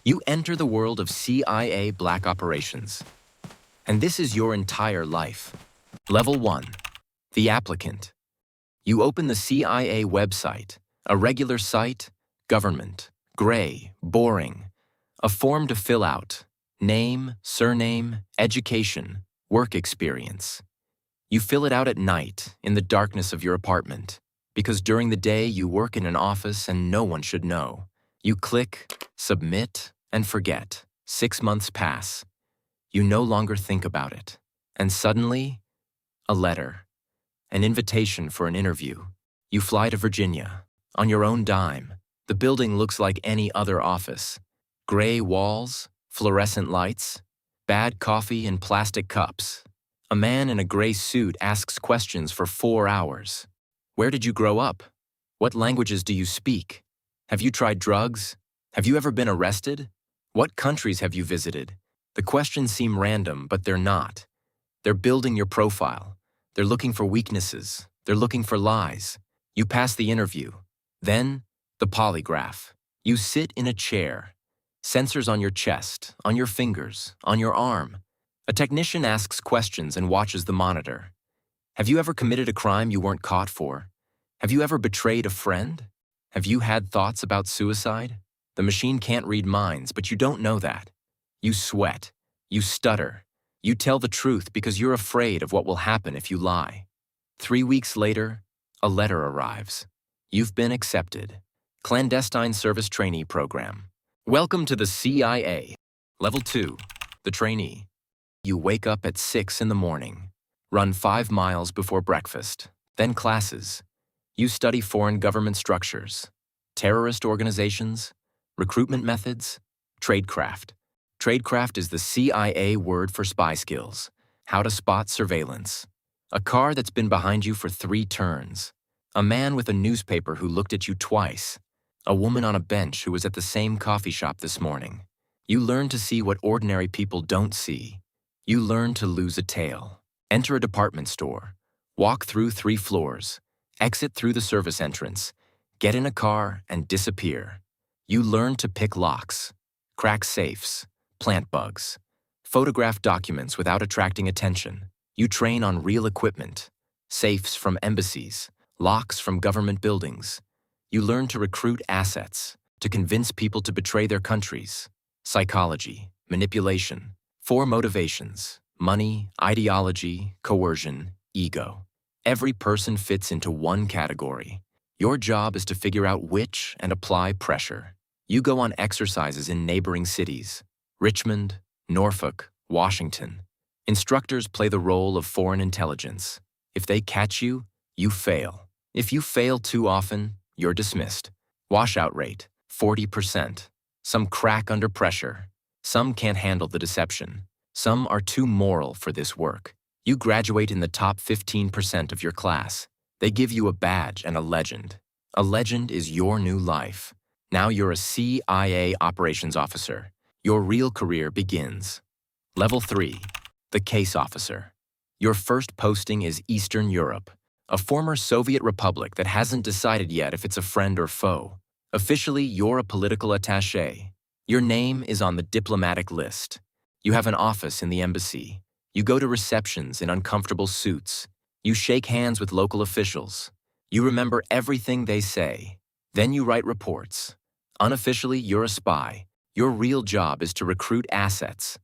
You enter the world of CIA black operations. And this is your entire life. Level 1. The applicant. You open the CIA website, a regular site, government, gray, boring, a form to fill out, name, surname, education, work experience. You fill it out at night in the darkness of your apartment, because during the day you work in an office and no one should know. You click, submit, and forget. 6 months pass. You no longer think about it. And suddenly, a letter. An invitation for an interview. You fly to Virginia, on your own dime. The building looks like any other office. Gray walls, fluorescent lights, bad coffee in plastic cups. A man in a gray suit asks questions for 4 hours. Where did you grow up? What languages do you speak? Have you tried drugs? Have you ever been arrested? What countries have you visited? The questions seem random, but they're not. They're building your profile. They're looking for weaknesses. They're looking for lies. You pass the interview. Then, the polygraph. You sit in a chair. Sensors on your chest, on your fingers, on your arm. A technician asks questions and watches the monitor. Have you ever committed a crime you weren't caught for? Have you ever betrayed a friend? Have you had thoughts about suicide? The machine can't read minds, but you don't know that. You sweat. You stutter. You tell the truth because you're afraid of what will happen if you lie. 3 weeks later, a letter arrives. You've been accepted. Clandestine Service Trainee Program. Welcome to the CIA. Level 2. The Trainee. You wake up at 6 in the morning. Run 5 miles before breakfast. Then classes. You study foreign government structures, terrorist organizations, recruitment methods, tradecraft. Tradecraft is the CIA word for spy skills, how to spot surveillance. A car that's been behind you for 3 turns. A man with a newspaper who looked at you twice. A woman on a bench who was at the same coffee shop this morning. You learn to see what ordinary people don't see. You learn to lose a tail. Enter a department store. Walk through 3 floors. Exit through the service entrance. Get in a car and disappear. You learn to pick locks, crack safes, plant bugs, photograph documents without attracting attention. You train on real equipment, safes from embassies, locks from government buildings. You learn to recruit assets, to convince people to betray their countries. Psychology, manipulation, 4 motivations: money, ideology, coercion, ego. Every person fits into one category. Your job is to figure out which and apply pressure. You go on exercises in neighboring cities: Richmond, Norfolk, Washington. Instructors play the role of foreign intelligence. If they catch you, you fail. If you fail too often, you're dismissed. Washout rate, 40%. Some crack under pressure. Some can't handle the deception. Some are too moral for this work. You graduate in the top 15% of your class. They give you a badge and a legend. A legend is your new life. Now you're a CIA operations officer. Your real career begins. Level 3. The case officer. Your first posting is Eastern Europe, a former Soviet republic that hasn't decided yet if it's a friend or foe. Officially, you're a political attaché. Your name is on the diplomatic list. You have an office in the embassy. You go to receptions in uncomfortable suits. You shake hands with local officials. You remember everything they say. Then you write reports. Unofficially, you're a spy. Your real job is to recruit assets.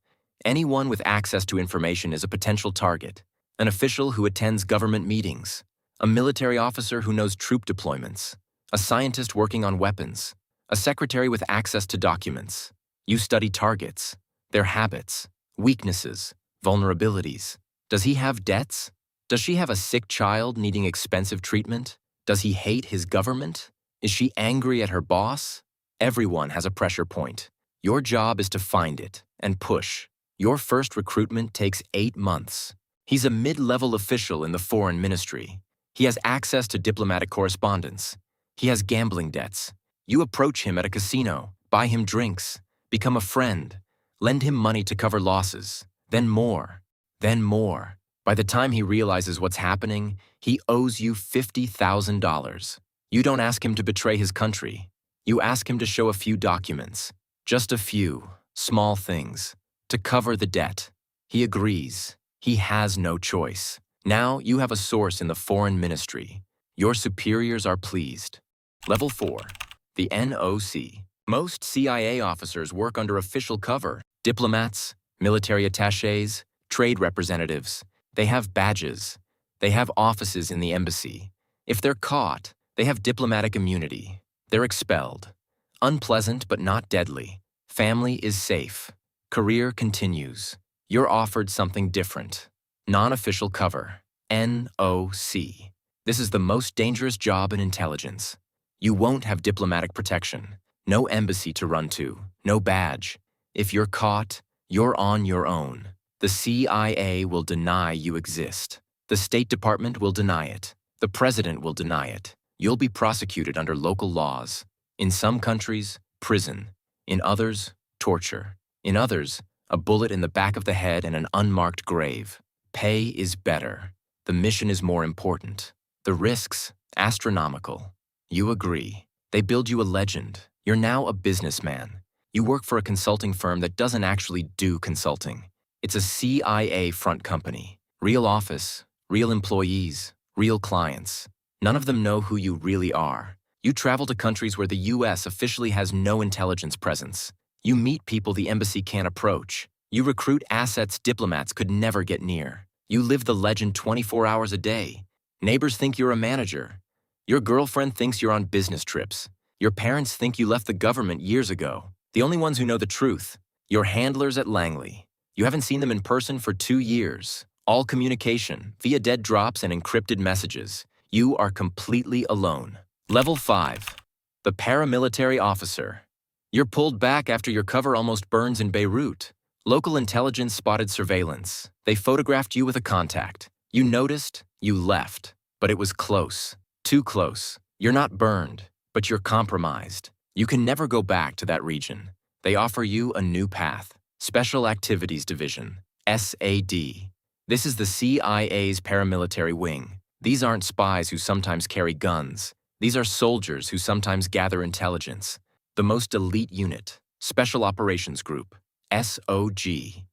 Anyone with access to information is a potential target. An official who attends government meetings. A military officer who knows troop deployments. A scientist working on weapons. A secretary with access to documents. You study targets, their habits, weaknesses, vulnerabilities. Does he have debts? Does she have a sick child needing expensive treatment? Does he hate his government? Is she angry at her boss? Everyone has a pressure point. Your job is to find it and push. Your first recruitment takes 8 months. He's a mid-level official in the foreign ministry. He has access to diplomatic correspondence. He has gambling debts. You approach him at a casino, buy him drinks, become a friend, lend him money to cover losses, then more, then more. By the time he realizes what's happening, he owes you $50,000. You don't ask him to betray his country. You ask him to show a few documents. Just a few, small things. To cover the debt. He agrees. He has no choice. Now you have a source in the foreign ministry. Your superiors are pleased. Level 4. The NOC. Most CIA officers work under official cover. Diplomats, military attachés, trade representatives. They have badges. They have offices in the embassy. If they're caught, they have diplomatic immunity. They're expelled. Unpleasant but not deadly. Family is safe. Career continues. You're offered something different. Non-official cover. NOC. This is the most dangerous job in intelligence. You won't have diplomatic protection. No embassy to run to. No badge. If you're caught, you're on your own. The CIA will deny you exist. The State Department will deny it. The President will deny it. You'll be prosecuted under local laws. In some countries, prison. In others, torture. In others, a bullet in the back of the head and an unmarked grave. Pay is better. The mission is more important. The risks, astronomical. You agree. They build you a legend. You're now a businessman. You work for a consulting firm that doesn't actually do consulting. It's a CIA front company. Real office, real employees, real clients. None of them know who you really are. You travel to countries where the US officially has no intelligence presence. You meet people the embassy can't approach. You recruit assets diplomats could never get near. You live the legend 24 hours a day. Neighbors think you're a manager. Your girlfriend thinks you're on business trips. Your parents think you left the government years ago. The only ones who know the truth. Your handlers at Langley. You haven't seen them in person for 2 years. All communication, via dead drops and encrypted messages. You are completely alone. Level 5. The paramilitary officer. You're pulled back after your cover almost burns in Beirut. Local intelligence spotted surveillance. They photographed you with a contact. You noticed, you left. But it was close. Too close. You're not burned, but you're compromised. You can never go back to that region. They offer you a new path. Special Activities Division. SAD. This is the CIA's paramilitary wing. These aren't spies who sometimes carry guns. These are soldiers who sometimes gather intelligence. The most elite unit. Special Operations Group. SOG.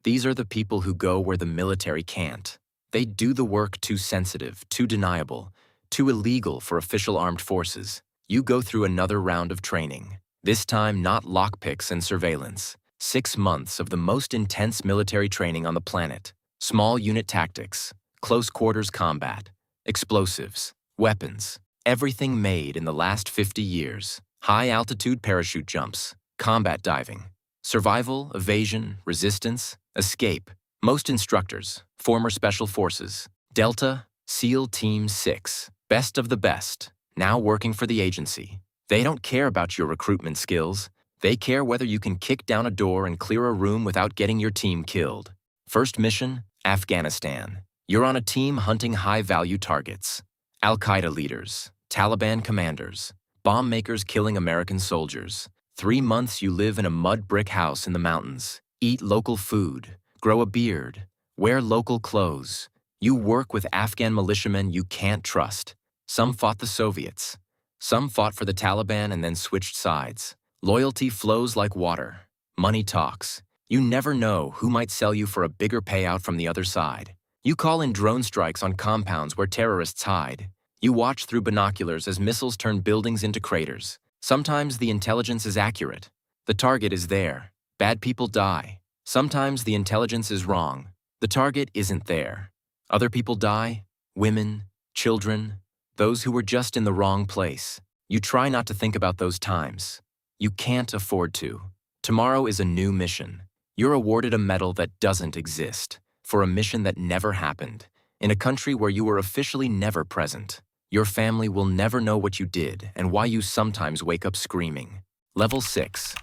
These are the people who go where the military can't. They do the work too sensitive, too deniable, too illegal for official armed forces. You go through another round of training. This time not lockpicks and surveillance. 6 months of the most intense military training on the planet. Small unit tactics, close quarters combat, explosives, weapons, everything made in the last 50 years. High-altitude parachute jumps, combat diving, survival, evasion, resistance, escape. Most instructors, former Special Forces, Delta, SEAL Team 6, best of the best, now working for the agency. They don't care about your recruitment skills. They care whether you can kick down a door and clear a room without getting your team killed. First mission, Afghanistan. You're on a team hunting high-value targets. Al-Qaeda leaders, Taliban commanders, bomb makers killing American soldiers. 3 months you live in a mud brick house in the mountains. Eat local food, grow a beard, wear local clothes. You work with Afghan militiamen you can't trust. Some fought the Soviets. Some fought for the Taliban and then switched sides. Loyalty flows like water. Money talks. You never know who might sell you for a bigger payout from the other side. You call in drone strikes on compounds where terrorists hide. You watch through binoculars as missiles turn buildings into craters. Sometimes the intelligence is accurate. The target is there. Bad people die. Sometimes the intelligence is wrong. The target isn't there. Other people die. Women, children, those who were just in the wrong place. You try not to think about those times. You can't afford to. Tomorrow is a new mission. You're awarded a medal that doesn't exist, for a mission that never happened, in a country where you were officially never present. Your family will never know what you did and why you sometimes wake up screaming. Level 6.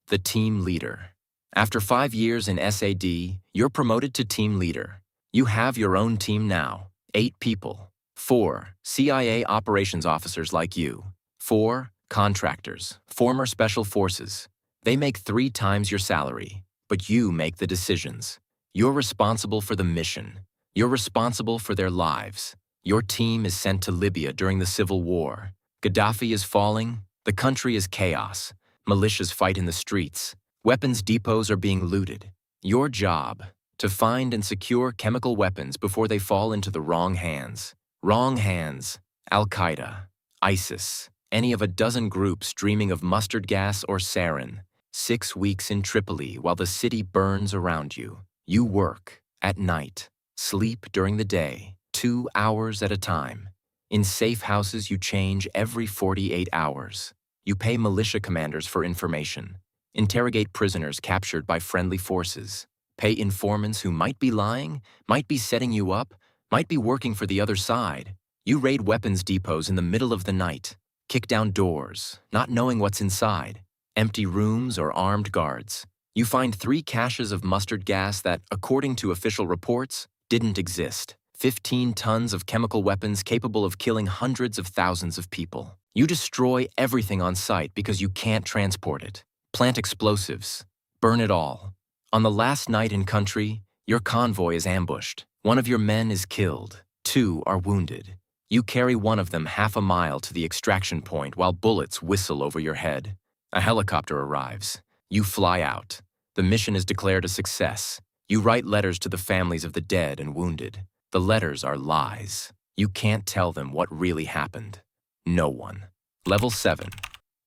The Team Leader. After 5 years in SAD, you're promoted to Team Leader. You have your own team now. 8 people. 4 CIA operations officers like you. 4 contractors, former Special Forces. They make 3 times your salary, but you make the decisions. You're responsible for the mission. You're responsible for their lives. Your team is sent to Libya during the civil war. Gaddafi is falling. The country is chaos. Militias fight in the streets. Weapons depots are being looted. Your job, to find and secure chemical weapons before they fall into the wrong hands. Wrong hands. Al-Qaeda, ISIS, any of a dozen groups dreaming of mustard gas or sarin. 6 weeks in Tripoli while the city burns around you. You work at night, sleep during the day, 2 hours at a time. In safe houses, you change every 48 hours. You pay militia commanders for information. Interrogate prisoners captured by friendly forces. Pay informants who might be lying, might be setting you up, might be working for the other side. You raid weapons depots in the middle of the night. Kick down doors, not knowing what's inside. Empty rooms or armed guards. You find 3 caches of mustard gas that, according to official reports, didn't exist. 15 tons of chemical weapons capable of killing hundreds of thousands of people. You destroy everything on site because you can't transport it. Plant explosives. Burn it all. On the last night in country, your convoy is ambushed. 1 of your men is killed. 2 are wounded. You carry 1 of them half a mile to the extraction point while bullets whistle over your head. A helicopter arrives. You fly out. The mission is declared a success. You write letters to the families of the dead and wounded. The letters are lies. You can't tell them what really happened. No one. Level 7.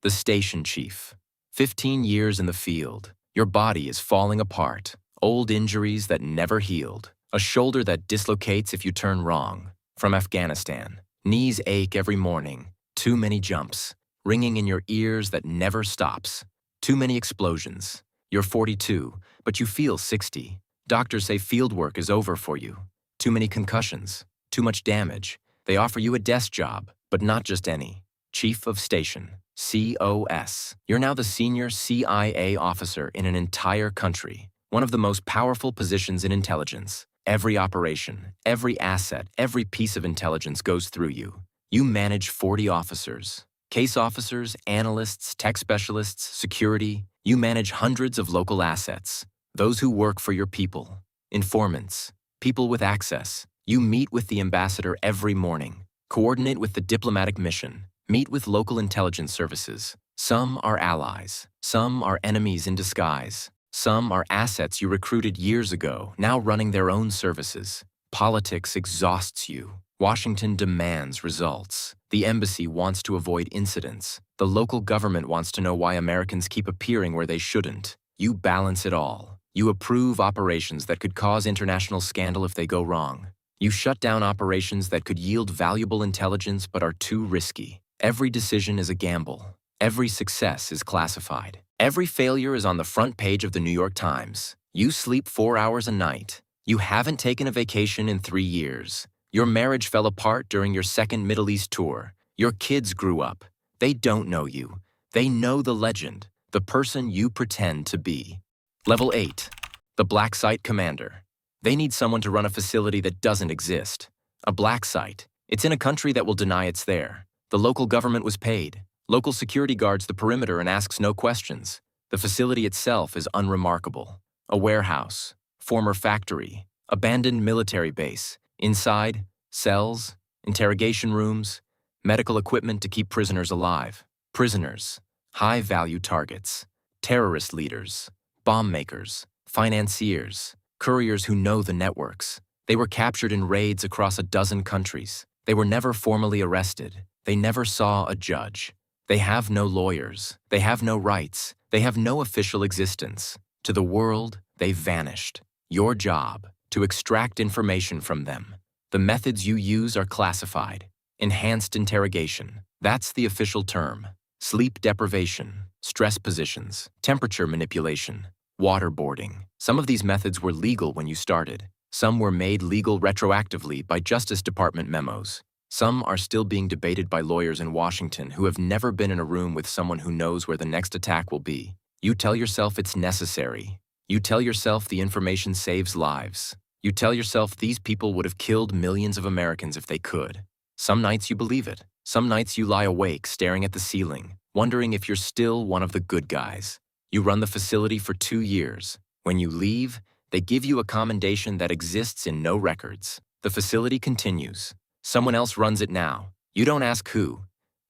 The station chief. 15 years in the field. Your body is falling apart. Old injuries that never healed. A shoulder that dislocates if you turn wrong. From Afghanistan. Knees ache every morning. Too many jumps. Ringing in your ears that never stops. Too many explosions. You're 42, but you feel 60. Doctors say field work is over for you. Too many concussions. Too much damage. They offer you a desk job, but not just any. Chief of Station. COS. You're now the senior CIA officer in an entire country. One of the most powerful positions in intelligence. Every operation, every asset, every piece of intelligence goes through you. You manage 40 officers. Case officers, analysts, tech specialists, security. You manage hundreds of local assets. Those who work for your people. Informants. People with access. You meet with the ambassador every morning. Coordinate with the diplomatic mission. Meet with local intelligence services. Some are allies. Some are enemies in disguise. Some are assets you recruited years ago, now running their own services. Politics exhausts you. Washington demands results. The embassy wants to avoid incidents. The local government wants to know why Americans keep appearing where they shouldn't. You balance it all. You approve operations that could cause international scandal if they go wrong. You shut down operations that could yield valuable intelligence but are too risky. Every decision is a gamble. Every success is classified. Every failure is on the front page of the New York Times. You sleep 4 hours a night. You haven't taken a vacation in 3 years. Your marriage fell apart during your second Middle East tour. Your kids grew up. They don't know you. They know the legend, the person you pretend to be. Level 8. The Black Site Commander. They need someone to run a facility that doesn't exist. A black site. It's in a country that will deny it's there. The local government was paid. Local security guards the perimeter and asks no questions. The facility itself is unremarkable. A warehouse, former factory, abandoned military base. Inside, cells, interrogation rooms, medical equipment to keep prisoners alive. Prisoners, high-value targets, terrorist leaders, bomb makers, financiers, couriers who know the networks. They were captured in raids across a dozen countries. They were never formally arrested. They never saw a judge. They have no lawyers. They have no rights. They have no official existence. To the world, they vanished. Your job, to extract information from them. The methods you use are classified. Enhanced interrogation. That's the official term. Sleep deprivation, stress positions, temperature manipulation, waterboarding. Some of these methods were legal when you started. Some were made legal retroactively by Justice Department memos. Some are still being debated by lawyers in Washington who have never been in a room with someone who knows where the next attack will be. You tell yourself it's necessary. You tell yourself the information saves lives. You tell yourself these people would have killed millions of Americans if they could. Some nights you believe it. Some nights you lie awake staring at the ceiling, wondering if you're still one of the good guys. You run the facility for 2 years. When you leave, they give you a commendation that exists in no records. The facility continues. Someone else runs it now. You don't ask who.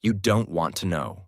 You don't want to know.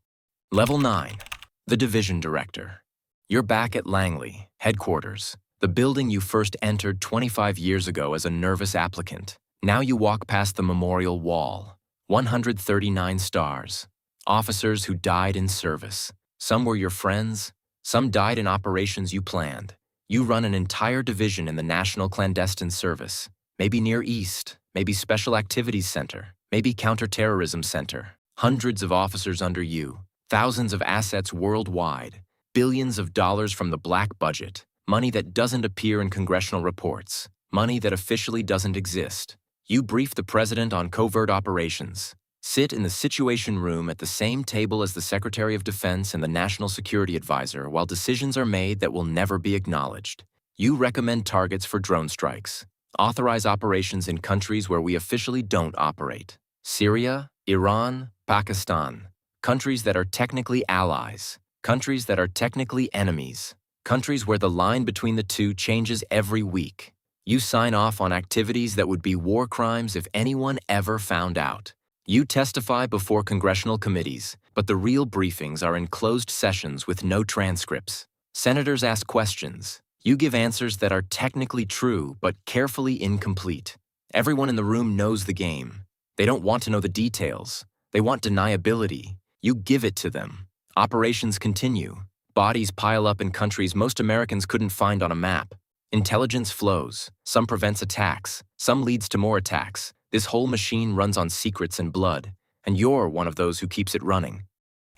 Level 9. The division director. You're back at Langley, headquarters, the building you first entered 25 years ago as a nervous applicant. Now you walk past the memorial wall. 139 stars. Officers who died in service. Some were your friends, some died in operations you planned. You run an entire division in the National Clandestine Service. Maybe Near East, maybe Special Activities Center, maybe Counterterrorism Center. Hundreds of officers under you, thousands of assets worldwide, billions of dollars from the black budget, money that doesn't appear in congressional reports, money that officially doesn't exist. You brief the president on covert operations, sit in the Situation Room at the same table as the Secretary of Defense and the National Security Advisor while decisions are made that will never be acknowledged. You recommend targets for drone strikes, authorize operations in countries where we officially don't operate. Syria, Iran, Pakistan, countries that are technically allies, countries that are technically enemies, countries where the line between the two changes every week. You sign off on activities that would be war crimes if anyone ever found out. You testify before congressional committees, but the real briefings are in closed sessions with no transcripts. Senators ask questions. You give answers that are technically true, but carefully incomplete. Everyone in the room knows the game. They don't want to know the details. They want deniability. You give it to them. Operations continue. Bodies pile up in countries most Americans couldn't find on a map. Intelligence flows. Some prevents attacks. Some leads to more attacks. This whole machine runs on secrets and blood, and you're one of those who keeps it running.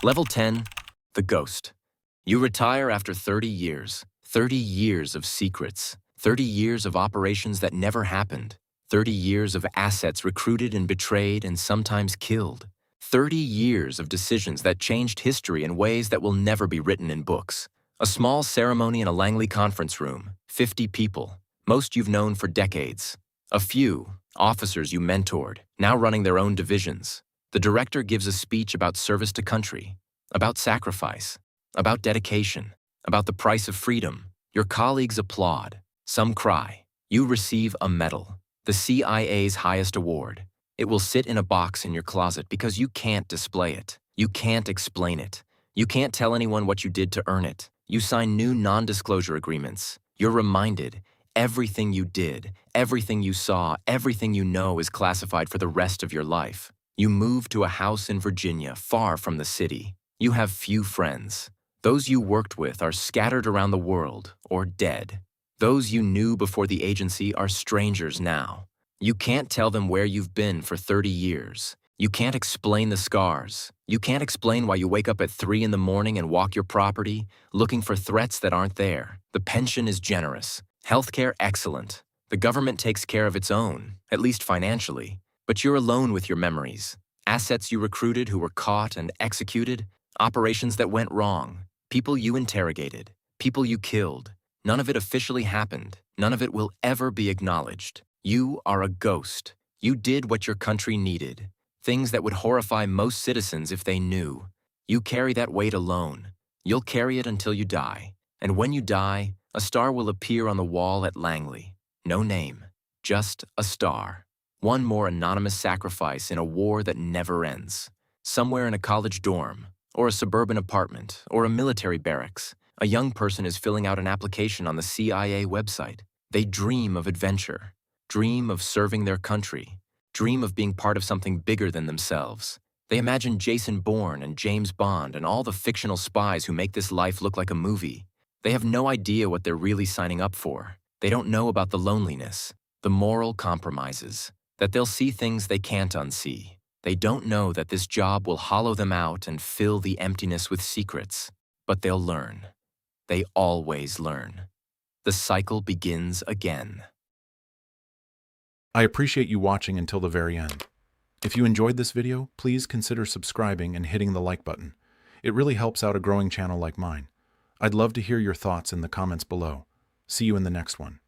Level 10, the ghost. You retire after 30 years. 30 years of secrets. 30 years of operations that never happened. 30 years of assets recruited and betrayed and sometimes killed. 30 years of decisions that changed history in ways that will never be written in books. A small ceremony in a Langley conference room, 50 people, most you've known for decades. A few, officers you mentored, now running their own divisions. The director gives a speech about service to country, about sacrifice, about dedication, about the price of freedom. Your colleagues applaud. Some cry. You receive a medal, the CIA's highest award. It will sit in a box in your closet because you can't display it. You can't explain it. You can't tell anyone what you did to earn it. You sign new non-disclosure agreements. You're reminded everything you did, everything you saw, everything you know is classified for the rest of your life. You move to a house in Virginia, far from the city. You have few friends. Those you worked with are scattered around the world or dead. Those you knew before the agency are strangers now. You can't tell them where you've been for 30 years. You can't explain the scars. You can't explain why you wake up at 3 in the morning and walk your property, looking for threats that aren't there. The pension is generous. Healthcare excellent. The government takes care of its own, at least financially. But you're alone with your memories. Assets you recruited who were caught and executed. Operations that went wrong. People you interrogated. People you killed. None of it officially happened. None of it will ever be acknowledged. You are a ghost. You did what your country needed. Things that would horrify most citizens if they knew. You carry that weight alone. You'll carry it until you die. And when you die, a star will appear on the wall at Langley. No name, just a star. One more anonymous sacrifice in a war that never ends. Somewhere in a college dorm, or a suburban apartment, or a military barracks, a young person is filling out an application on the CIA website. They dream of adventure, dream of serving their country, dream of being part of something bigger than themselves. They imagine Jason Bourne and James Bond and all the fictional spies who make this life look like a movie. They have no idea what they're really signing up for. They don't know about the loneliness, the moral compromises, that they'll see things they can't unsee. They don't know that this job will hollow them out and fill the emptiness with secrets. But they'll learn. They always learn. The cycle begins again. I appreciate you watching until the very end. If you enjoyed this video, please consider subscribing and hitting the like button. It really helps out a growing channel like mine. I'd love to hear your thoughts in the comments below. See you in the next one.